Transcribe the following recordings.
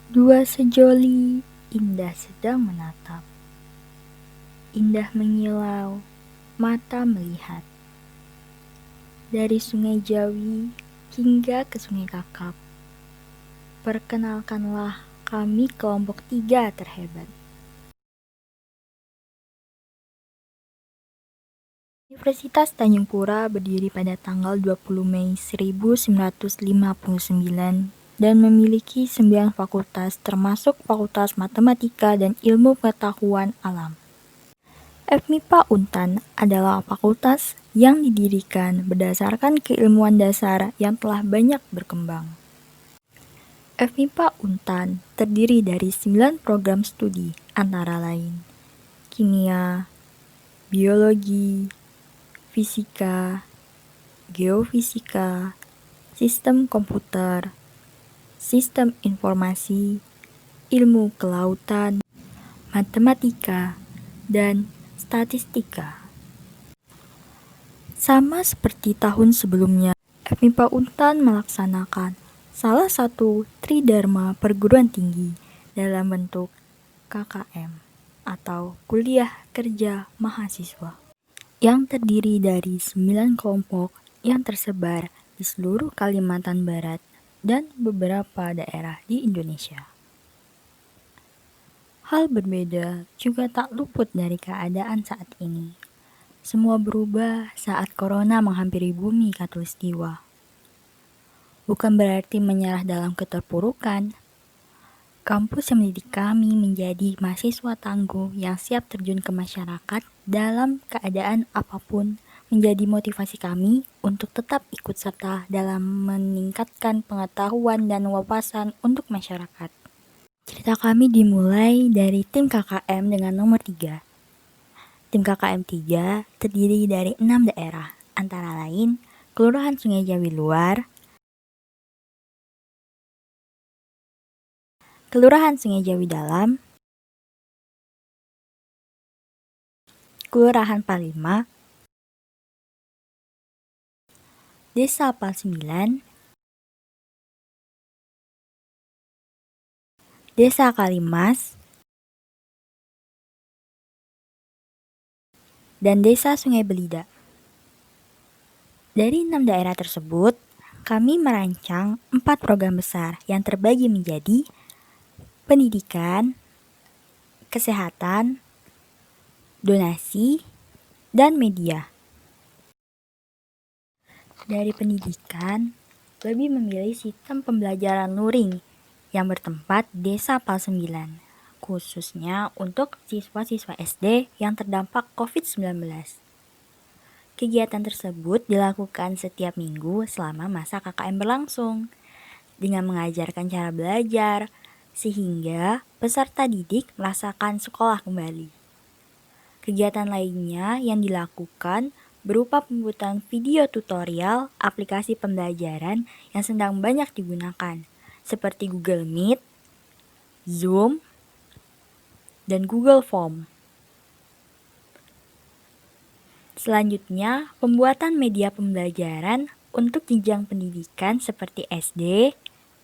Dua sejoli indah sedang menatap, indah mengilau, mata melihat. Dari Sungai Jawi hingga ke Sungai Kakap, perkenalkanlah kami kelompok 3 terhebat. Universitas Tanjung Pura berdiri pada tanggal 20 Mei 1959 dan memiliki 9 fakultas termasuk Fakultas Matematika dan Ilmu Pengetahuan Alam. FMIPA Untan adalah fakultas yang didirikan berdasarkan keilmuan dasar yang telah banyak berkembang. FMIPA Untan terdiri dari 9 program studi antara lain kimia, biologi, fisika, geofisika, sistem komputer, sistem informasi, ilmu kelautan, matematika, dan statistika. Sama seperti tahun sebelumnya, FMIPA Untan melaksanakan salah satu tridharma perguruan tinggi dalam bentuk KKM atau Kuliah Kerja Mahasiswa yang terdiri dari 9 kelompok yang tersebar di seluruh Kalimantan Barat dan beberapa daerah di Indonesia. Hal berbeda juga tak luput dari keadaan saat ini. Semua berubah saat corona menghampiri bumi khatulistiwa. Bukan berarti menyerah dalam keterpurukan. Kampus yang mendidik kami menjadi mahasiswa tangguh yang siap terjun ke masyarakat dalam keadaan apapun, menjadi motivasi kami untuk tetap ikut serta dalam meningkatkan pengetahuan dan wawasan untuk masyarakat. Cerita kami dimulai dari tim KKM dengan nomor 3. Tim KKM 3 terdiri dari 6 daerah, antara lain Kelurahan Sungai Jawi Luar, Kelurahan Sungai Jawi Dalam, Kelurahan Palima, Desa Pal 9, Desa Kalimas, dan Desa Sungai Belida. Dari 6 daerah tersebut, kami merancang 4 program besar yang terbagi menjadi pendidikan, kesehatan, donasi, dan media. Dari pendidikan, lebih memilih sistem pembelajaran luring yang bertempat di Desa Pal 9, khususnya untuk siswa-siswa SD yang terdampak COVID-19. Kegiatan tersebut dilakukan setiap minggu selama masa KKM berlangsung, dengan mengajarkan cara belajar, sehingga peserta didik merasakan sekolah kembali. Kegiatan lainnya yang dilakukan berupa pembuatan video tutorial aplikasi pembelajaran yang sedang banyak digunakan, seperti Google Meet, Zoom, dan Google Form. Selanjutnya, pembuatan media pembelajaran untuk jenjang pendidikan seperti SD,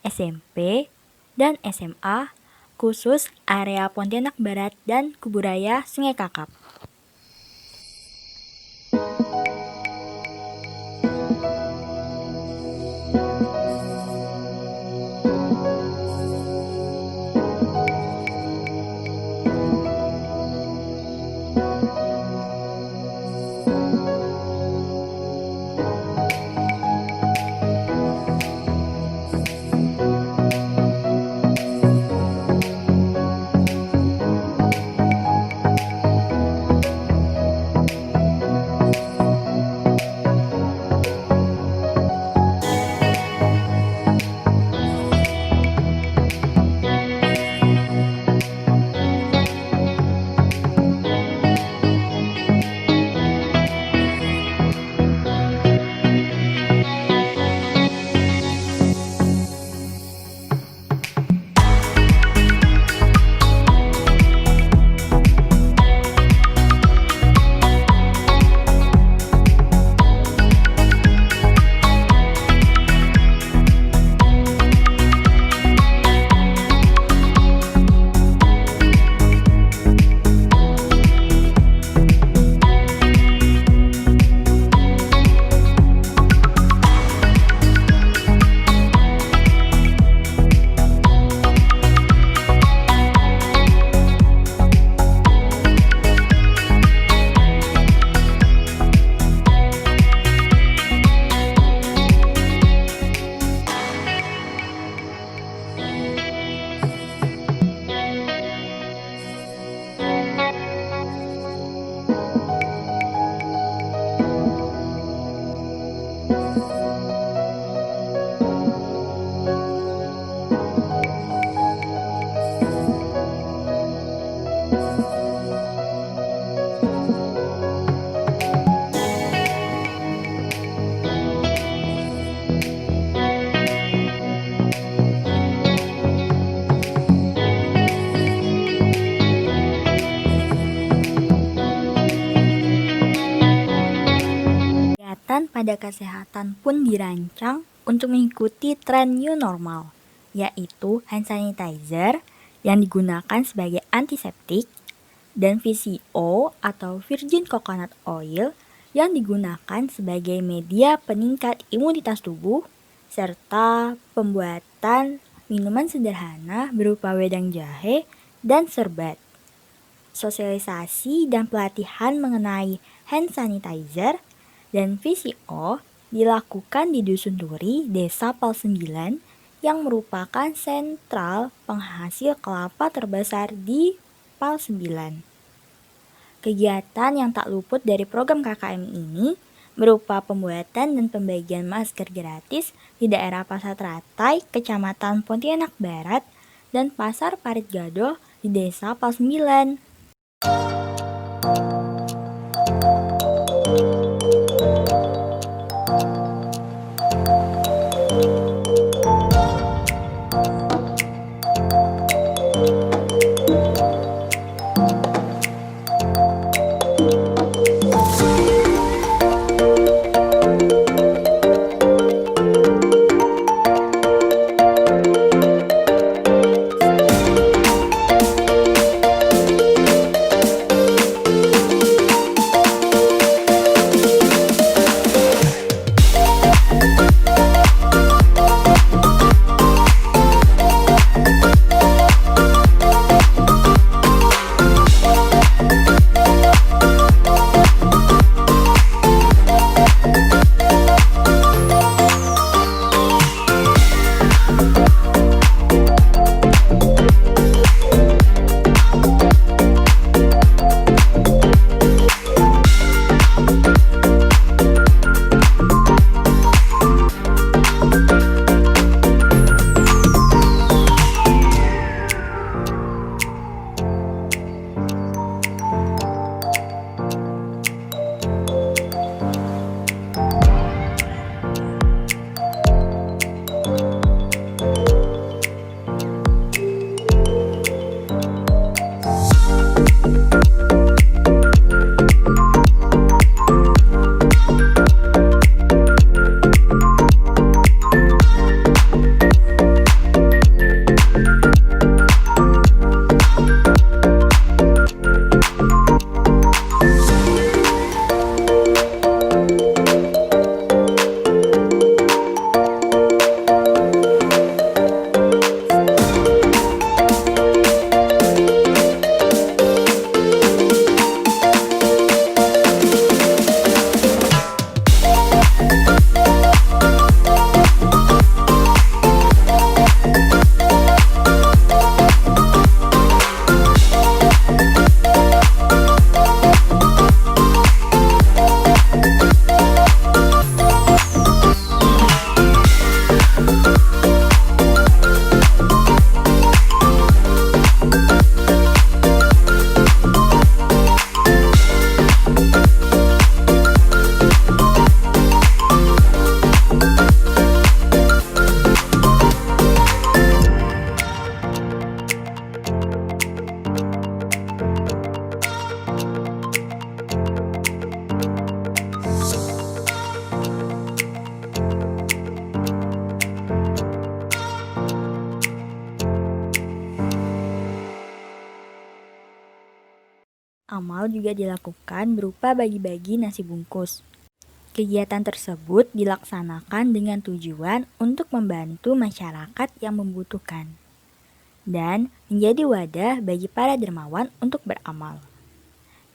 SMP, dan SMA, khusus area Pontianak Barat dan Kuburaya Sungai Kakap. armada kesehatan pun dirancang untuk mengikuti tren new normal, yaitu hand sanitizer yang digunakan sebagai antiseptik dan VCO atau virgin coconut oil yang digunakan sebagai media peningkat imunitas tubuh, serta pembuatan minuman sederhana berupa wedang jahe dan serbat. Sosialisasi dan pelatihan mengenai hand sanitizer dan VCO dilakukan di Dusun Turi, Desa Pal 9 yang merupakan sentral penghasil kelapa terbesar di Pal 9. Kegiatan yang tak luput dari program KKM ini berupa pembuatan dan pembagian masker gratis di daerah Pasar Teratai, Kecamatan Pontianak Barat, dan Pasar Parit Gadol di Desa Pal 9. Amal juga dilakukan berupa bagi-bagi nasi bungkus. Kegiatan tersebut dilaksanakan dengan tujuan untuk membantu masyarakat yang membutuhkan dan menjadi wadah bagi para dermawan untuk beramal.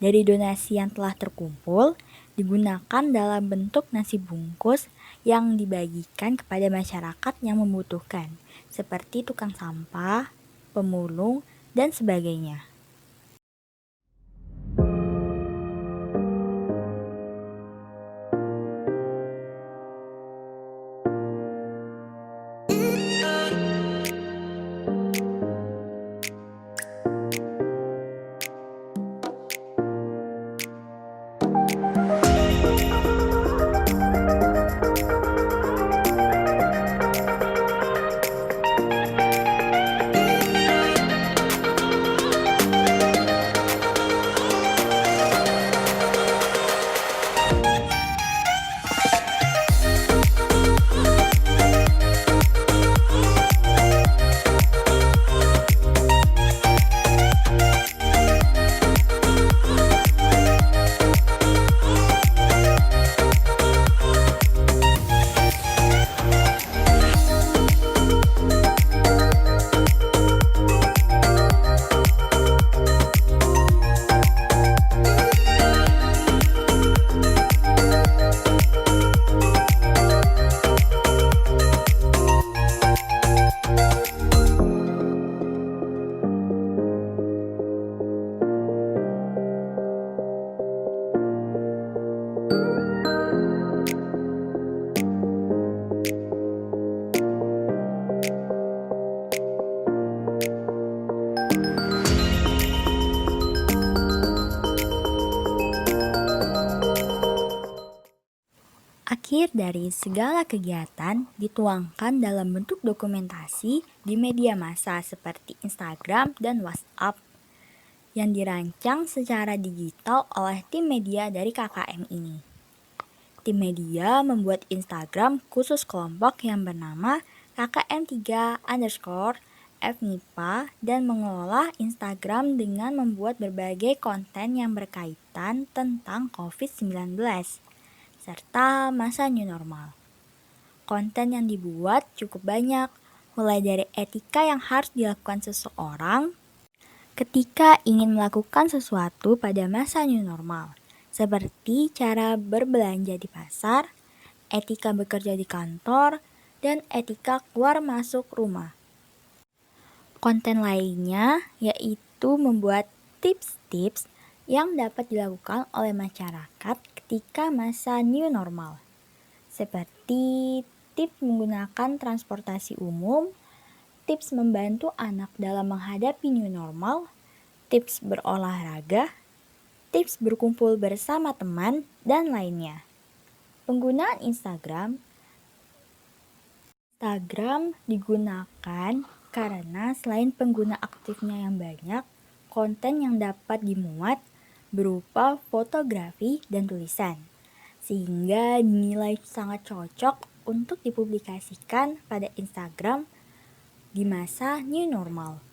Dari donasi yang telah terkumpul, digunakan dalam bentuk nasi bungkus yang dibagikan kepada masyarakat yang membutuhkan, seperti tukang sampah, pemulung, dan sebagainya. akhir dari segala kegiatan dituangkan dalam bentuk dokumentasi di media massa seperti Instagram dan WhatsApp yang dirancang secara digital oleh tim media dari KKM ini. Tim media membuat Instagram khusus kelompok yang bernama KKM3_FNIPA dan mengelola Instagram dengan membuat berbagai konten yang berkaitan tentang COVID-19 serta masa new normal. Konten yang dibuat cukup banyak, mulai dari etika yang harus dilakukan seseorang ketika ingin melakukan sesuatu pada masa new normal, seperti cara berbelanja di pasar, etika bekerja di kantor, dan etika keluar masuk rumah. Konten lainnya yaitu membuat tips-tips yang dapat dilakukan oleh masyarakat ketika masa new normal, seperti tips menggunakan transportasi umum, tips membantu anak dalam menghadapi new normal, tips berolahraga, tips berkumpul bersama teman, dan lainnya. Penggunaan Instagram digunakan karena selain pengguna aktifnya yang banyak, konten yang dapat dimuat berupa fotografi dan tulisan, sehingga dinilai sangat cocok untuk dipublikasikan pada Instagram di masa new normal.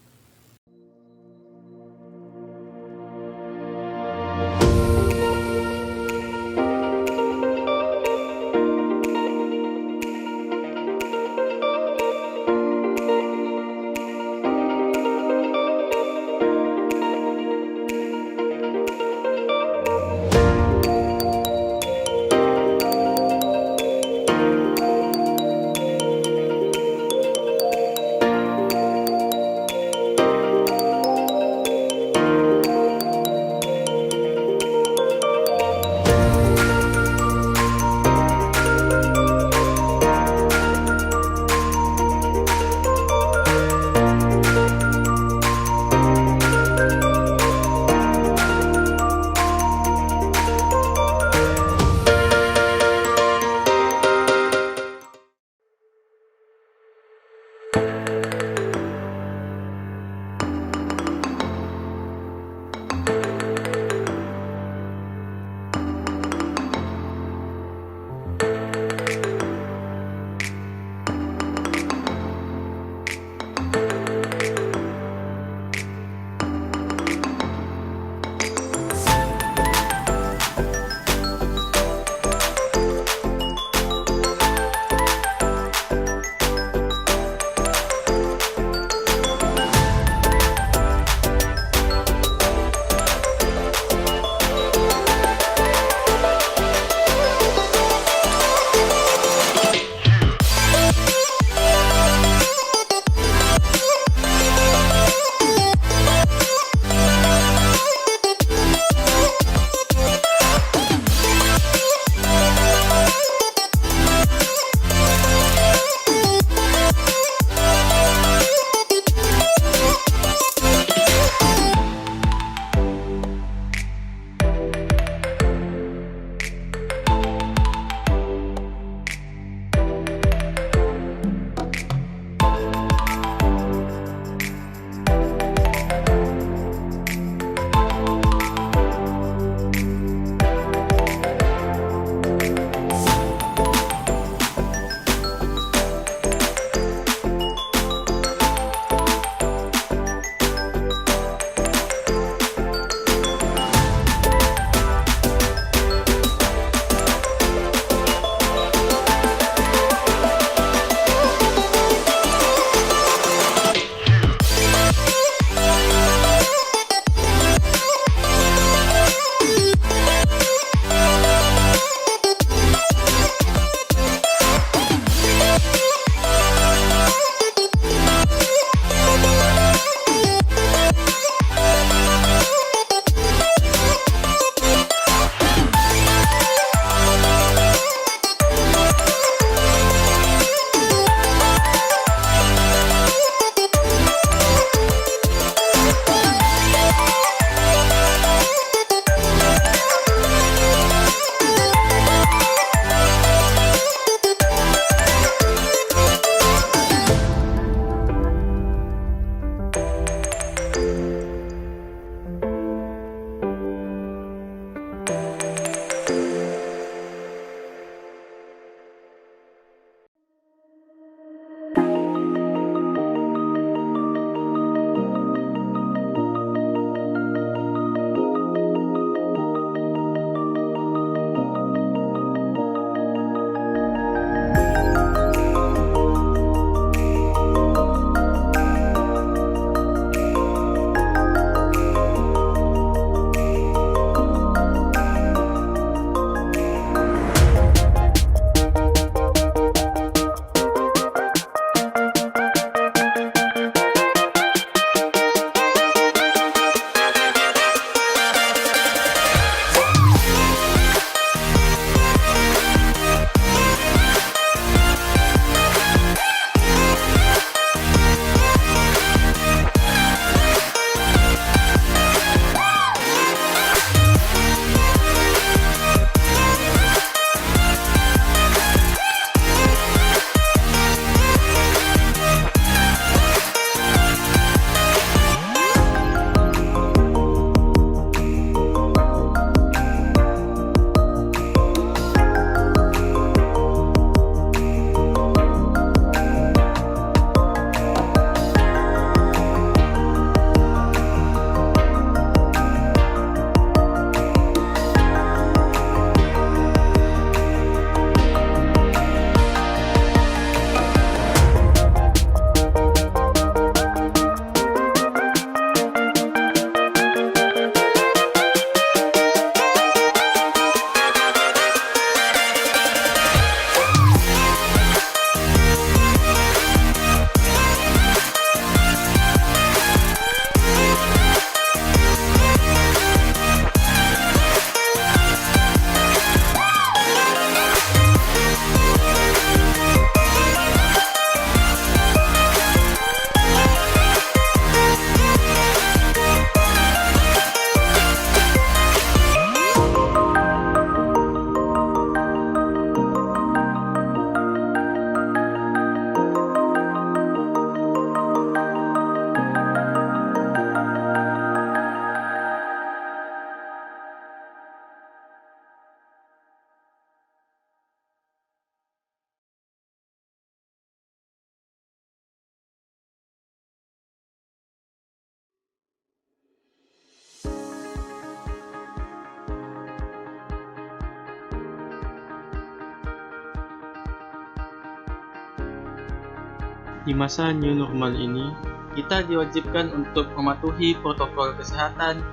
Di masa new normal ini, kita diwajibkan untuk mematuhi protokol kesehatan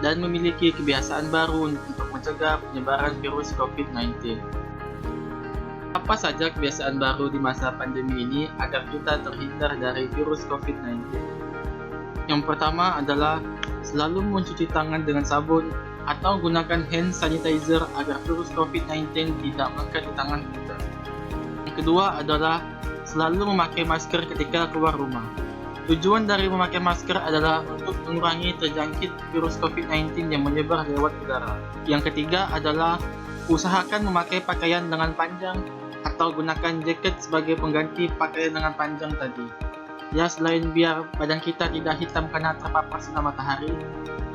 dan memiliki kebiasaan baru untuk mencegah penyebaran virus COVID-19. Apa saja kebiasaan baru di masa pandemi ini agar kita terhindar dari virus COVID-19? Yang pertama adalah selalu mencuci tangan dengan sabun atau gunakan hand sanitizer agar virus COVID-19 tidak melekat di tangan kita. Yang kedua adalah selalu memakai masker ketika keluar rumah. Tujuan dari memakai masker adalah untuk mengurangi terjangkit virus COVID-19 yang menyebar lewat udara. Yang ketiga adalah usahakan memakai pakaian lengan panjang atau gunakan jaket sebagai pengganti pakaian lengan panjang tadi. Ya, selain biar badan kita tidak hitam karena terpapar sinar matahari,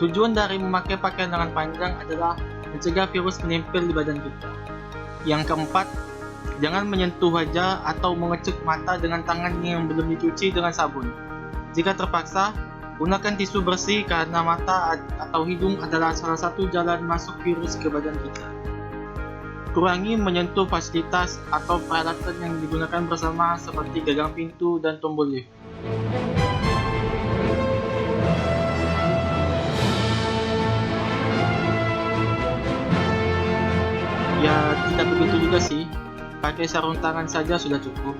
tujuan dari memakai pakaian lengan panjang adalah mencegah virus menempel di badan kita. Yang keempat, jangan menyentuh wajah atau mengecup mata dengan tangan yang belum dicuci dengan sabun. Jika terpaksa, gunakan tisu bersih karena mata atau hidung adalah salah satu jalan masuk virus ke badan kita. Kurangi menyentuh fasilitas atau peralatan yang digunakan bersama seperti gagang pintu dan tombol lift. Ya, tidak begitu juga sih. Pakai sarung tangan saja sudah cukup.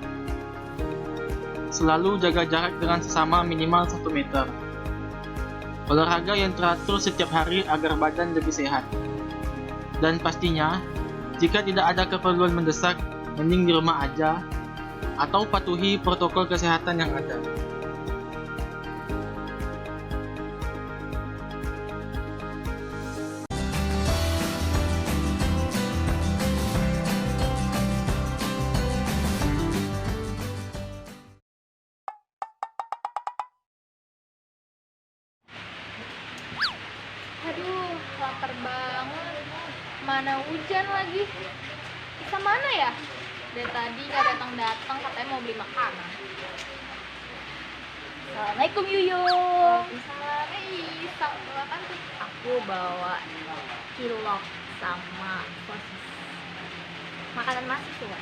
Selalu jaga jarak dengan sesama minimal 1 meter. Olahraga yang teratur setiap hari agar badan lebih sehat. Dan pastinya, jika tidak ada keperluan mendesak, mending di rumah aja atau patuhi protokol kesehatan yang ada. Aduh, lapar banget. Mana hujan lagi? Bisa mana ya? Dari tadi gak datang-datang, katanya mau beli makanan. Assalamualaikum Yuyu. Waalaikumsalam. Bisa bawa apa tuh? Aku bawa cilok sama sosis. Makanan mahasiswa.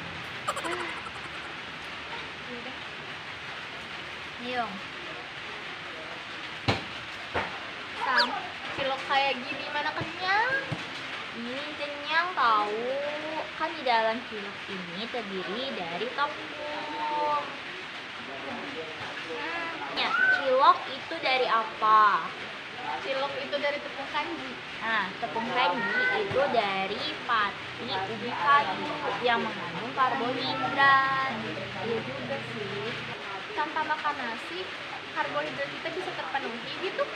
Udah. Nyong. Sam, cilok kayak gini mana kenyang? Ini kenyang tahu. Kan di dalam cilok ini terdiri dari tepung. Ya, cilok itu dari apa? Cilok itu dari tepung kanji. Nah, tepung kanji itu dari pati ubi kayu yang mengandung karbohidrat. Iya juga sih. Tanpa makan nasi, karbohidrat kita bisa terpenuhi gitu.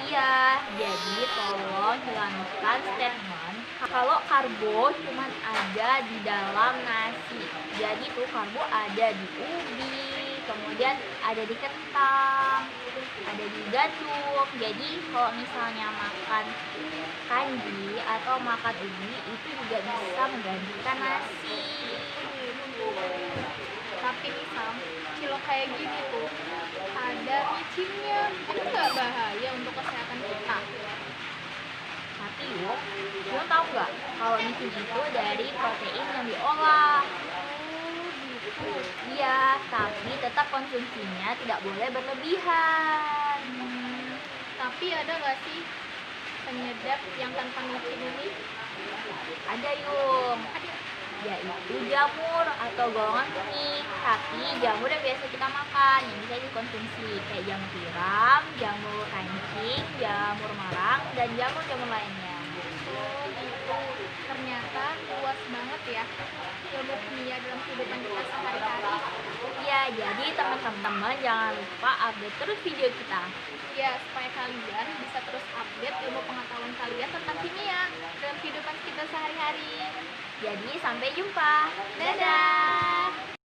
Iya, jadi tolong hilangkan statement kalau karbo cuma ada di dalam nasi. Jadi tuh karbo ada di ubi, kemudian ada di kentang, ada di gandum. Jadi kalau misalnya makan kanji atau makan ubi itu juga bisa menggantikan nasi. Tapi nih Sam, cilok kayak gini tuh ada micinnya. Itu nggak bahaya untuk kesehatan kita? Tapi yuk, kamu tahu nggak kalau micin itu dari protein yang diolah? Oh gitu. Iya, tapi tetap konsumsinya tidak boleh berlebihan. Tapi ada nggak sih penyedap yang tanpa micin ini? Ada yung, yaitu jamur atau golongan kuning. Tapi jamur yang biasa kita makan yang bisa dikonsumsi kayak jamur tiram, jamur kancing, jamur marang, dan jamur-jamur lainnya. Oh gitu. Ternyata luas banget ya ilmu kimia dalam kehidupan kita sehari-hari. Ya, jadi teman-teman jangan lupa update terus video kita. Ya, supaya kalian bisa terus update ilmu pengetahuan kalian tentang kimia dalam kehidupan kita sehari-hari. Jadi sampai jumpa. Dadah!